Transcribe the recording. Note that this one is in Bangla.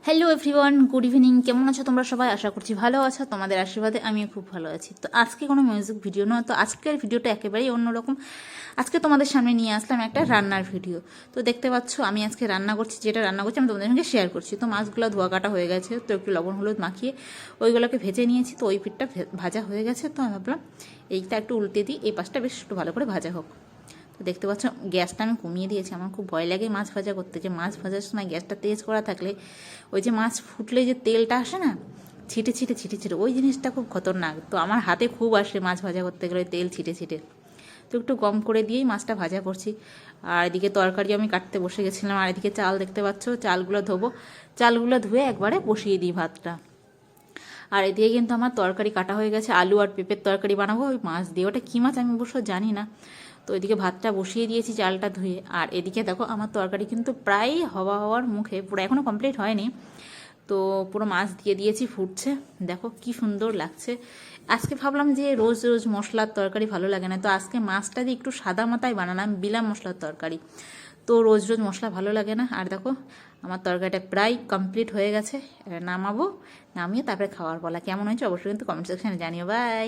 Hello everyone, good evening. কেমন আছো তোমরা সবাই? আশা করছি ভালো আছো। তোমাদের আশীর্বাদে আমিও খুব ভালো আছি। তো আজকে কোনো মিউজিক ভিডিও নয়, তো আজকের ভিডিওটা একেবারেই অন্যরকম। আজকে তোমাদের সামনে নিয়ে আসলাম একটা রান্নার ভিডিও। তো দেখতে পাচ্ছ আমি আজকে রান্না করছি, যেটা রান্না করছি আমি তোমাদের সঙ্গে শেয়ার করছি। তো মাছগুলো ধোয়া কাটা হয়ে গেছে, তো একটু লবণ হলুদ মাখিয়ে ওইগুলোকে ভেজে নিয়েছি। তো ওই পিঠটা ভাজা হয়ে গেছে, তো আমি ভাবলাম এইটা একটু উল্টে দিই, এই পাশটা বেশ একটু ভালো করে ভাজা হোক। তো দেখতে পাচ্ছ গ্যাসটা আমি কমিয়ে দিয়েছি। আমার খুব ভয় লাগে মাছ ভাজা করতে, যে মাছ ভাজার সময় গ্যাসটা তেজ করা থাকলে ওই যে মাছ ফুটলে যে তেলটা আসে না, ছিটে ছিটে ছিটে ছিটে, ওই জিনিসটা খুব খতরনাক। তো আমার হাতে খুব আসে মাছ ভাজা করতে গেলে তেল ছিটে ছিটে। তো একটু কম করে দিয়েই মাছটা ভাজা করছি। আর এদিকে তরকারি আমি কাটতে বসে গেছিলাম। আর এদিকে চাল দেখতে পাচ্ছ, চালগুলো ধোবো, চালগুলো ধুয়ে একবারে বসিয়ে দিই ভাতটা। আর এদিকে কিন্তু আমার তরকারি কাটা হয়ে গেছে, আলু আর পেঁপের তরকারি বানাবো ওই মাছ দিয়ে। ওটা কী মাছ আমি অবশ্য জানি না। তো এদিকে ভাতটা বসিয়ে দিয়েছি চালটা ধুয়ে। আর এদিকে দেখো আমার তরকারি কিন্তু প্রায় হওয়ার মুখে, পুরো এখনও কমপ্লিট হয়নি। তো পুরো মাছ দিয়ে দিয়েছি, ফুটছে। দেখো কি সুন্দর লাগছে। আজকে ভাবলাম যে রোজ রোজ মশলার তরকারি ভালো লাগে না, তো আজকে মাছটা দিয়ে একটু সাদা মাথায় বানালাম, বিলা মশলার তরকারি। তো রোজ রোজ মশলা ভালো লাগে না। আর দেখো আমার তরকারিটা প্রায় কমপ্লিট হয়ে গেছে। নামাবো, নামিয়ে তারপরে খাওয়ার বলা। কেমন হয়েছে অবশ্যই কিন্তু কমেন্ট সেকশনে জানিও। বাই।